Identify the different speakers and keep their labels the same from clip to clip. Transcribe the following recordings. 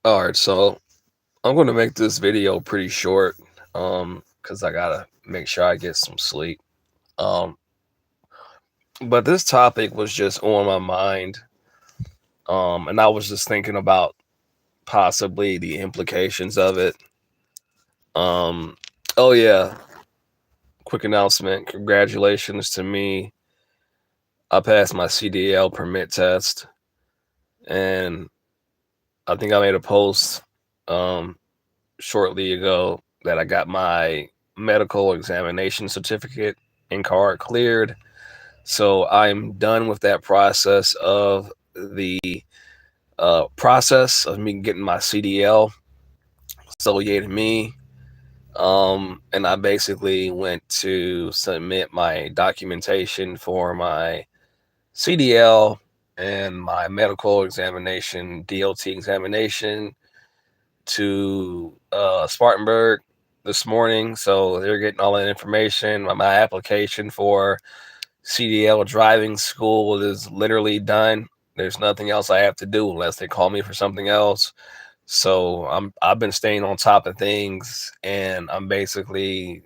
Speaker 1: All right, so I'm going to make this video pretty short, because I gotta make sure I get some sleep. Um, but this topic was just on my mind, and I was just thinking about possibly the implications of it. Um, oh yeah, quick announcement! Congratulations to me. I passed my CDL permit test, and I think I made a post um shortly ago that I got my medical examination certificate and card cleared. So I'm done with that process of the process of me getting my CDL. So yay to me. And I basically went to submit my documentation for my CDL and my medical examination, DOT examination to Spartanburg this morning. So they're getting all that information. My application for CDL driving school is literally done. There's nothing else I have to do unless they call me for something else. So I've been staying on top of things, and I'm basically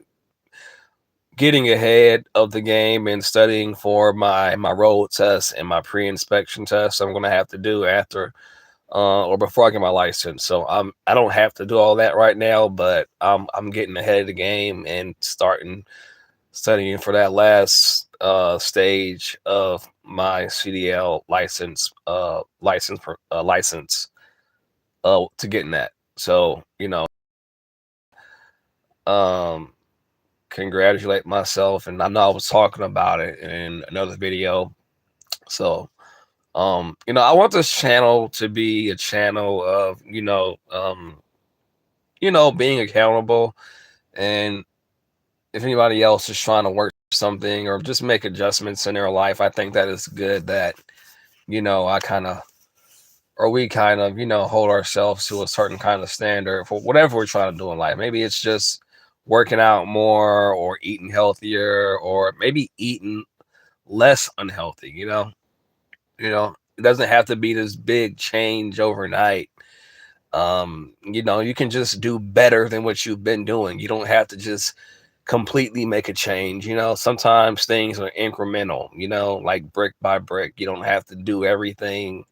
Speaker 1: getting ahead of the game and studying for my road test and my pre-inspection test I'm going to have to do after or before I get my license. So I don't have to do all that right now, but I'm getting ahead of the game and starting studying for that last stage of my CDL license to getting that. So um, congratulate myself, and I know I was talking about it in another video. So I want this channel to be a channel of being accountable. And if anybody else is trying to work something or just make adjustments in their life, I think that it's good that, I kind of, or we kind of, hold ourselves to a certain kind of standard for whatever we're trying to do in life. Maybe it's just working out more or eating healthier or maybe eating less unhealthy, it doesn't have to be this big change overnight. You can just do better than what you've been doing. You don't have to just completely make a change. Sometimes things are incremental, like brick by brick. You don't have to do everything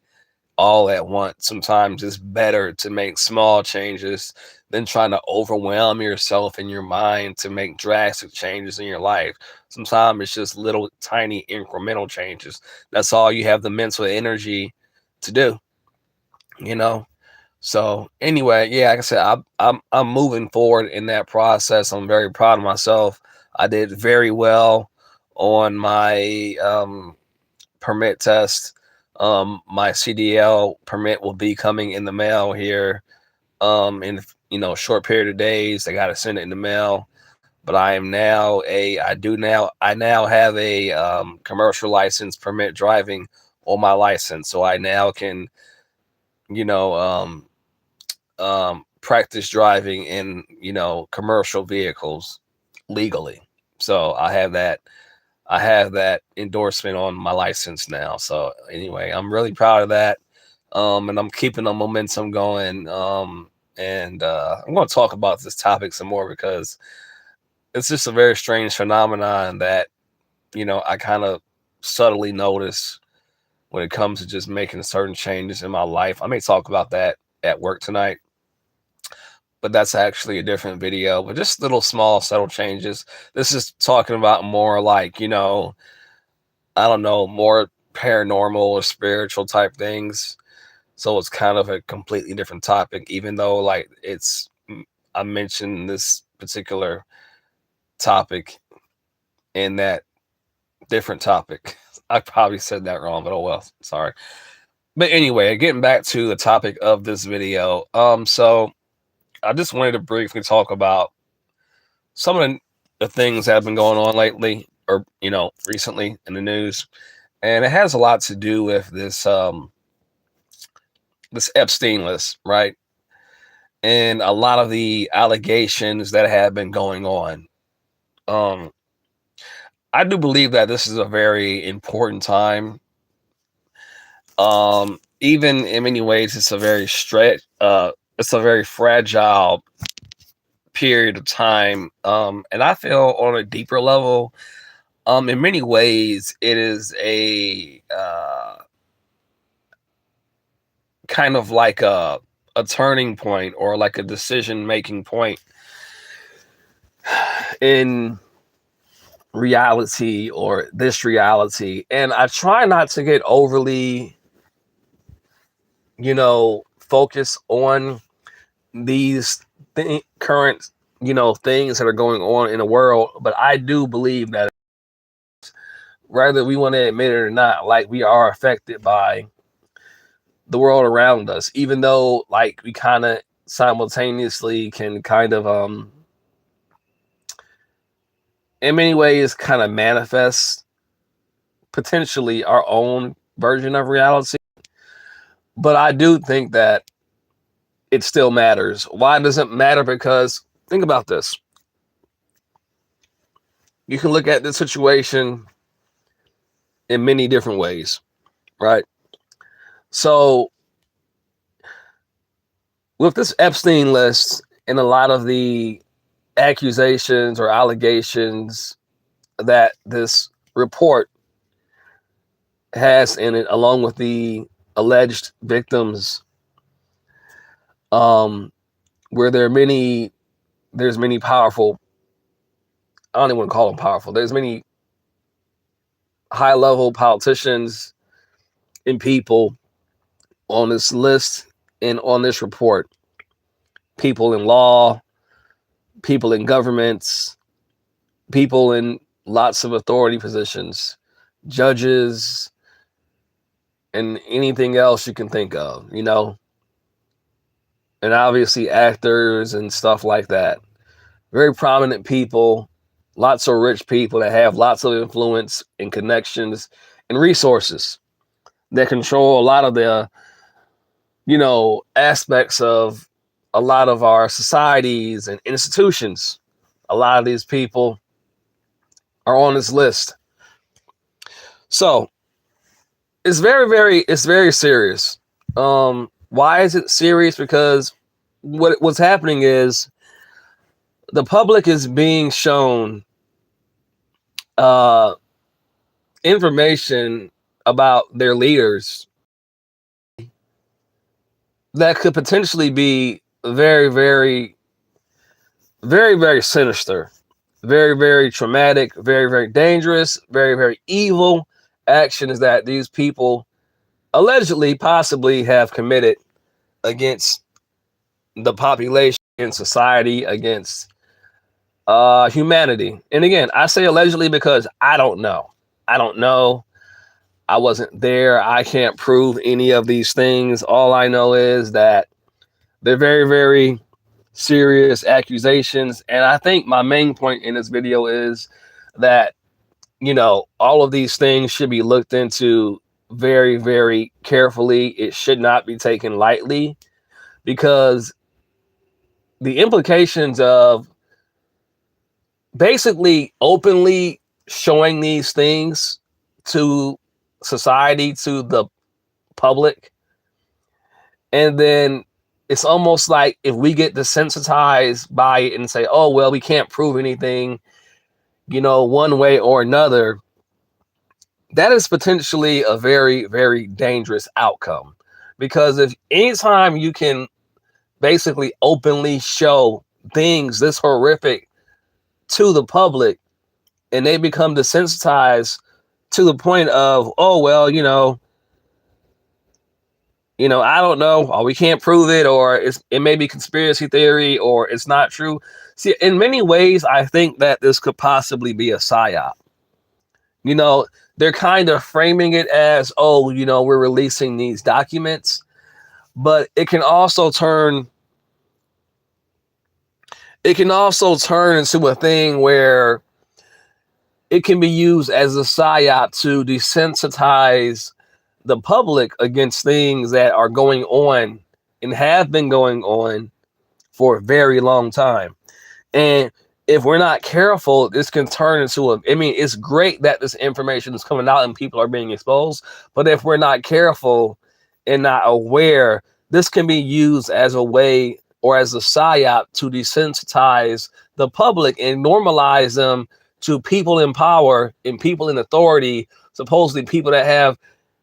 Speaker 1: all at once. Sometimes it's better to make small changes than trying to overwhelm yourself and your mind to make drastic changes in your life. Sometimes it's just little tiny incremental changes. That's all you have the mental energy to do, you know? So anyway, yeah, like I said, I'm moving forward in that process. I'm very proud of myself. I did very well on my permit test. My CDL permit will be coming in the mail here in a short period of days. I got to send it in the mail. But I now have a commercial license permit driving on my license, so I now can you know practice driving in commercial vehicles legally. So I have that endorsement on my license now. So anyway, I'm really proud of that. And I'm keeping the momentum going. And I'm going to talk about this topic some more because it's just a very strange phenomenon that I kind of subtly notice when it comes to just making certain changes in my life. I may talk about that at work tonight, but that's actually a different video. But just little small subtle changes. This is talking about more like I don't know, more paranormal or spiritual type things. So it's kind of a completely different topic, even though like I mentioned this particular topic in that different topic. I probably said that wrong, but oh well, sorry. But anyway, getting back to the topic of this video. So I just wanted to briefly talk about some of the things that have been going on lately or recently in the news. And it has a lot to do with this Epstein list, right? And a lot of the allegations that have been going on. Um, I do believe that this is a very important time Even in many ways, it's a very fragile period of time. And I feel on a deeper level, in many ways, it is a kind of like a turning point or like a decision making point in reality or this reality. And I try not to get overly, focus on these current, things that are going on in the world. But I do believe that whether we want to admit it or not, like we are affected by the world around us, even though like we kind of simultaneously can kind of in many ways kind of manifest potentially our own version of reality. But I do think that it still matters. Why does it matter? Because think about this. You can look at the situation in many different ways, right? So with this Epstein list and a lot of the accusations or allegations that this report has in it, along with the alleged victims, where there's many powerful, I don't even want to call them powerful, there's many high level politicians and people on this list and on this report, people in law, people in governments, people in lots of authority positions, judges, and anything else you can think of, and obviously actors and stuff like that. Very prominent people, lots of rich people that have lots of influence and connections and resources that control a lot of the, aspects of a lot of our societies and institutions. A lot of these people are on this list. So it's very serious. Why is it serious? Because what's happening is the public is being shown information about their leaders that could potentially be very, very, very, very sinister, very, very traumatic, very, very dangerous, very, very evil actions that these people allegedly, possibly have committed against the population, in society, against humanity. And again, I say allegedly because I don't know. I don't know. I wasn't there. I can't prove any of these things. All I know is that they're very, very serious accusations. And I think my main point in this video is that, all of these things should be looked into very, very carefully. It should not be taken lightly, because the implications of basically openly showing these things to society, to the public, and then it's almost like if we get desensitized by it and say, oh, well, we can't prove anything, one way or another, that is potentially a very, very dangerous outcome. Because if anytime you can basically openly show things this horrific to the public and they become desensitized to the point of, oh, well, I don't know, or we can't prove it, or it may be conspiracy theory, or it's not true. See, in many ways, I think that this could possibly be a psyop. They're kind of framing it as, oh, we're releasing these documents, but it can also turn into a thing where it can be used as a psyop to desensitize the public against things that are going on and have been going on for a very long time. And if we're not careful, this can turn into I mean, it's great that this information is coming out and people are being exposed, but if we're not careful and not aware, this can be used as a way or as a psyop to desensitize the public and normalize them to people in power and people in authority, supposedly people that have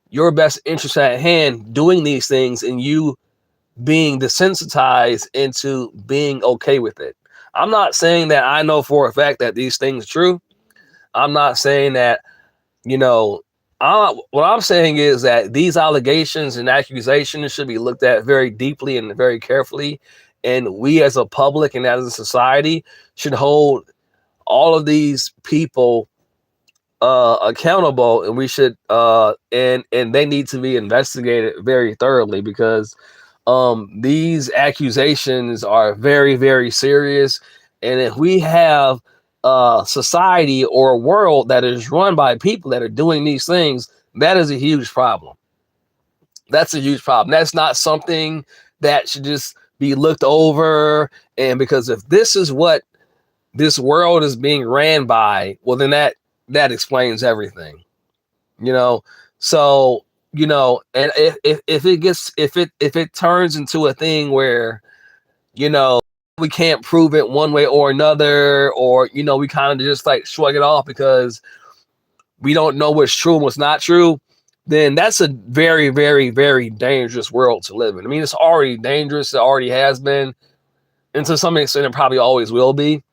Speaker 1: your best interest at hand doing these things, and you being desensitized into being okay with it. I'm not saying that I know for a fact that these things are true. I'm not saying that, you know, what I'm saying is that these allegations and accusations should be looked at very deeply and very carefully. And we as a public and as a society should hold all of these people accountable, and we should and they need to be investigated very thoroughly, because these accusations are very, very serious. And if we have a society or a world that is run by people that are doing these things, that is a huge problem. That's a huge problem. That's not something that should just be looked over. And because if this is what this world is being ran by, well, then that explains everything, you know. So, you know, and if it gets if it turns into a thing where, you know, we can't prove it one way or another, or, you know, we kind of just like shrug it off because we don't know what's true and what's not true, then that's a very, very, very dangerous world to live in. I mean, it's already dangerous. It already has been, and to some extent it probably always will be.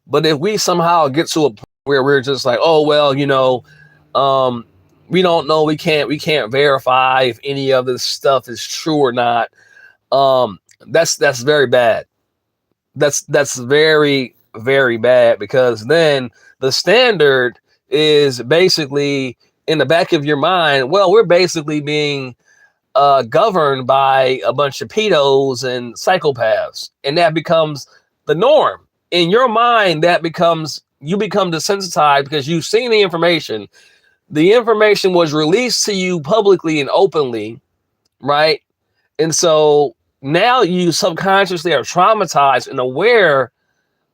Speaker 1: But if we somehow get to a point where we're just like, oh well, you know, we don't know, we can't verify if any of this stuff is true or not. That's very bad. That's very, very bad, because then the standard is basically in the back of your mind. Well, we're basically being governed by a bunch of pedos and psychopaths, and that becomes the norm in your mind. That becomes, you become desensitized because you've seen the information. The information was released to you publicly and openly, right? And so now you subconsciously are traumatized and aware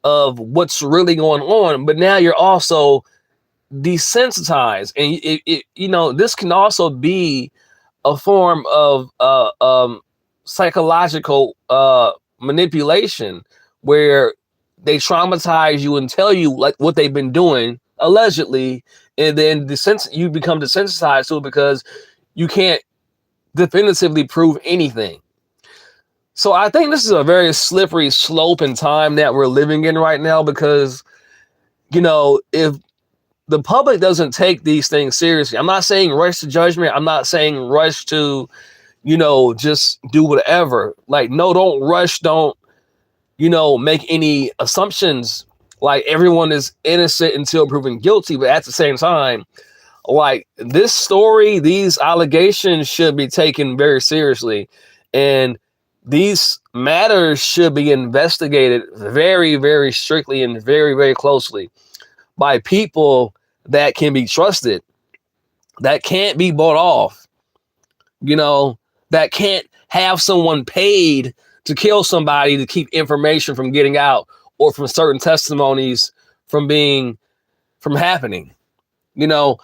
Speaker 1: of what's really going on, but now you're also desensitized. And you know, this can also be a form of psychological manipulation, where they traumatize you and tell you like what they've been doing allegedly, and then you become desensitized to it because you can't definitively prove anything. So I think this is a very slippery slope in time that we're living in right now, because, you know, if the public doesn't take these things seriously, I'm not saying rush to judgment. I'm not saying rush to, you know, just do whatever. Like, no, don't rush. Don't, you know, make any assumptions like everyone is innocent until proven guilty. But at the same time, like, this story, these allegations should be taken very seriously. And these matters should be investigated very, very strictly and very, very closely by people that can be trusted, that can't be bought off, you know, that can't have someone paid to kill somebody to keep information from getting out, or from certain testimonies from happening. You know,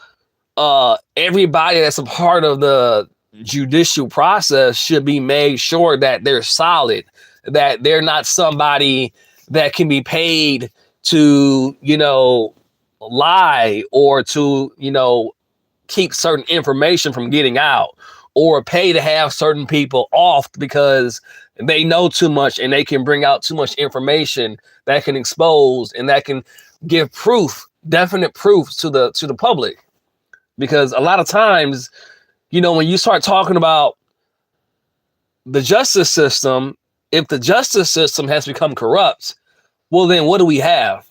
Speaker 1: everybody that's a part of the judicial process should be made sure that they're solid, that they're not somebody that can be paid to, you know, lie, or to, you know, keep certain information from getting out, or pay to have certain people off because they know too much and they can bring out too much information that can expose and that can give proof, definite proof to the public. Because a lot of times, you know, when you start talking about the justice system, if the justice system has become corrupt, well, then what do we have?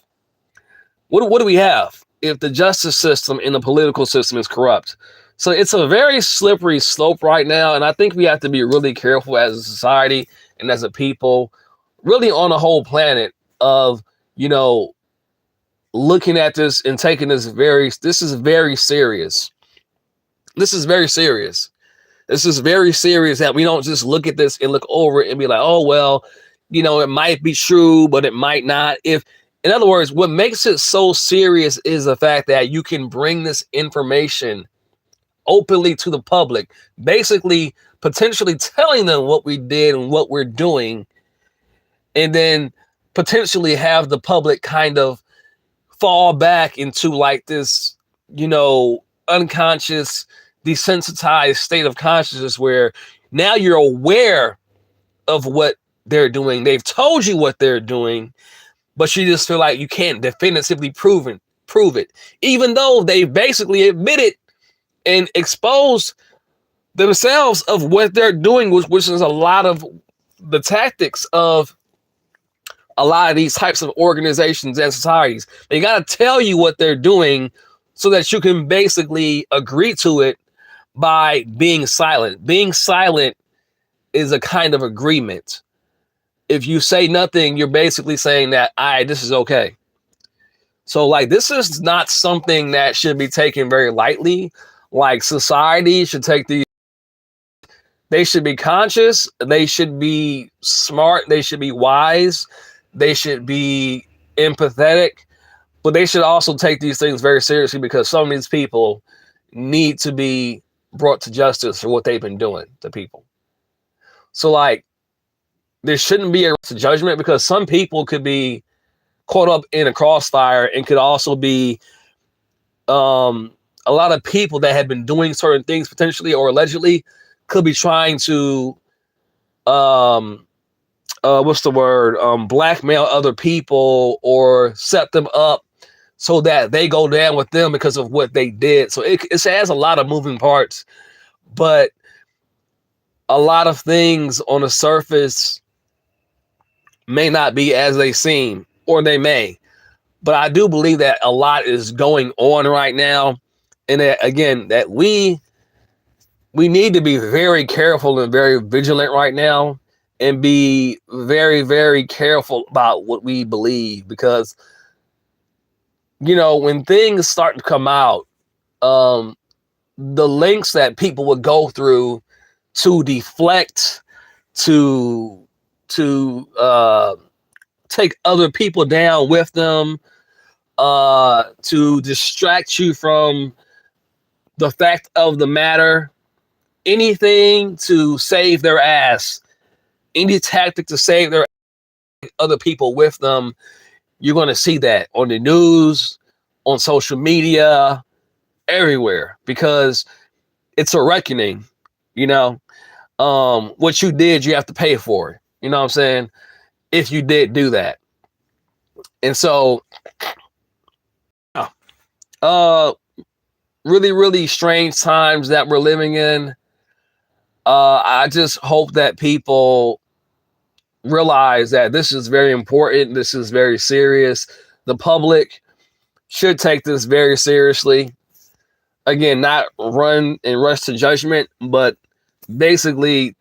Speaker 1: What do we have if the justice system and the political system is corrupt? So it's a very slippery slope right now. And I think we have to be really careful as a society and as a people, really on the whole planet, of, you know, looking at this and taking this this is very serious. This is very serious. This is very serious, that we don't just look at this and look over it and be like, oh, well, It might be true, but it might not. In other words, what makes it so serious is the fact that you can bring this information openly to the public, basically potentially telling them what we did and what we're doing, and then potentially have the public kind of fall back into like this, unconscious, desensitized state of consciousness where now you're aware of what they're doing. They've told you what they're doing, but you just feel like you can't definitively prove it, even though they basically admitted and exposed themselves of what they're doing, which is a lot of the tactics of a lot of these types of organizations and societies. They got to tell you what they're doing so that you can basically agree to it by being silent. Being silent is a kind of agreement. If you say nothing, you're basically saying that, this is okay. So like, this is not something that should be taken very lightly. Like, society should they should be conscious, they should be smart, they should be wise, they should be empathetic, but they should also take these things very seriously because some of these people need to be brought to justice for what they've been doing to people. So like, there shouldn't be a judgment because some people could be caught up in a crossfire and could also be a lot of people that have been doing certain things potentially or allegedly could be trying to blackmail other people or set them up so that they go down with them because of what they did. So it has a lot of moving parts, but a lot of things on the surface may not be as they seem, or they may. But I do believe that a lot is going on right now. And that, again, that we need to be very careful and very vigilant right now and be very, very careful about what we believe. Because, when things start to come out, the links that people would go through to deflect, to take other people down with them, to distract you from the fact of the matter, anything to save their ass, any tactic to save their other people with them, you're going to see that on the news, on social media, everywhere, because it's a reckoning. What you did, you have to pay for it. You know what I'm saying? If you did do that. And so, really, really strange times that we're living in. I just hope that people realize that this is very important. This is very serious. The public should take this very seriously. Again, not run and rush to judgment, but basically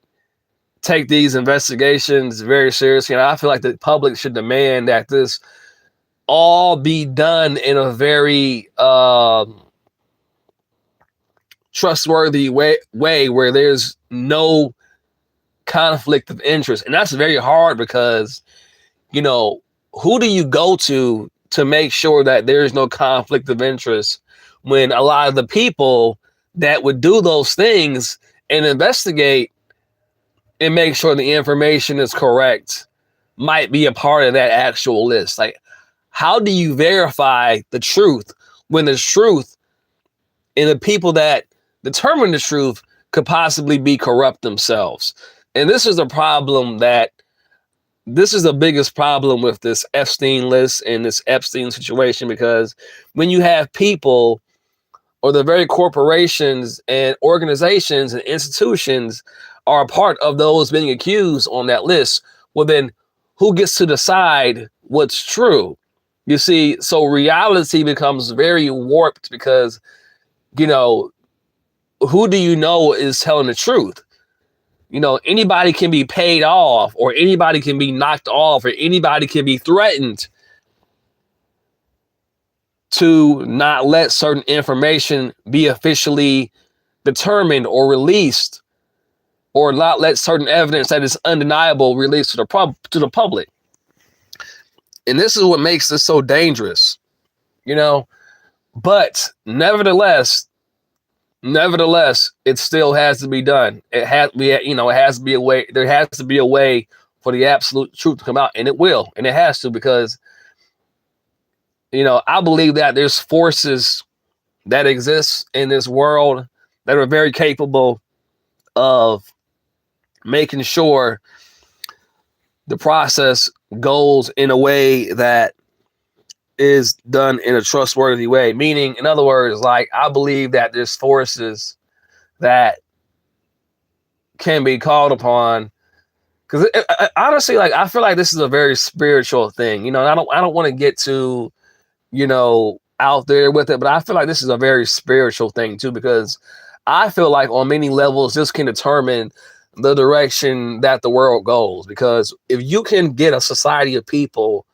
Speaker 1: take these investigations very seriously. And I feel like the public should demand that this all be done in a very trustworthy way where there's no conflict of interest. And that's very hard because, who do you go to make sure that there's no conflict of interest when a lot of the people that would do those things and investigate and make sure the information is correct might be a part of that actual list? Like, how do you verify the truth when the truth and the people that determine the truth could possibly be corrupt themselves? And this is the biggest problem with this Epstein list and this Epstein situation, because when you have people or the very corporations and organizations and institutions are a part of those being accused on that list, well, then who gets to decide what's true? You see, so reality becomes very warped because, who do you know is telling the truth? Anybody can be paid off, or anybody can be knocked off, or anybody can be threatened to not let certain information be officially determined or released. or not let certain evidence that is undeniable released to the public. And this is what makes this so dangerous, you know. But nevertheless, it still has to be done. It has it has to be a way. There has to be a way for the absolute truth to come out, and it will, and it has to, because I believe that there's forces that exist in this world that are very capable of making sure the process goes in a way that is done in a trustworthy way. Meaning, in other words, like, I believe that there's forces that can be called upon, because honestly, like, I feel like this is a very spiritual thing, and I don't want to get too, out there with it, but I feel like this is a very spiritual thing too, because I feel like on many levels, this can determine the direction that the world goes. Because if you can get a society of people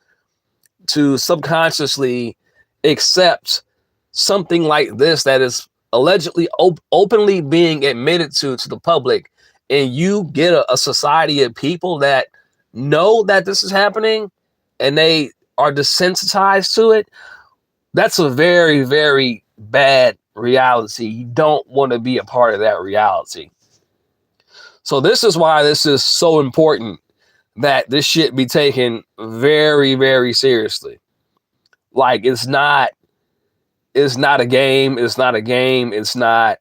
Speaker 1: to subconsciously accept something like this that is allegedly openly being admitted to the public, and you get a society of people that know that this is happening and they are desensitized to it, that's a very, very bad reality. You don't want to be a part of that reality. So this is why this is so important, that this shit be taken very, very seriously. Like, it's not a game. It's not a game. It's not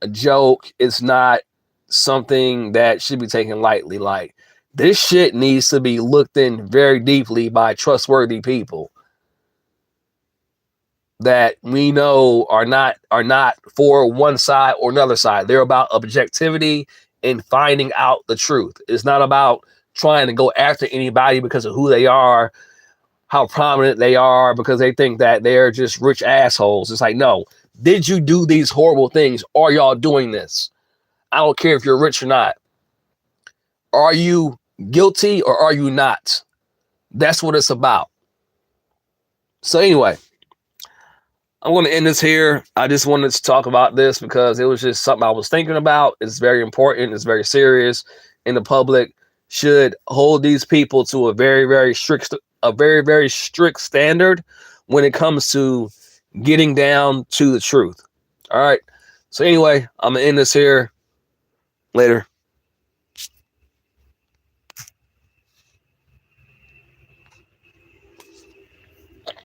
Speaker 1: a joke. It's not something that should be taken lightly. Like, this shit needs to be looked in very deeply by trustworthy people that we know are not for one side or another side. They're about objectivity and finding out the truth. It's not about trying to go after anybody because of who they are, how prominent they are, because they think that they're just rich assholes. It's like, no, did you do these horrible things? Are y'all doing this? I don't care if you're rich or not. Are you guilty or are you not? That's what it's about. So anyway, I'm going to end this here. I just wanted to talk about this because it was just something I was thinking about. It's very important. It's very serious. And the public should hold these people to a very, very strict standard when it comes to getting down to the truth. All right. So anyway, I'm going to end this here. Later.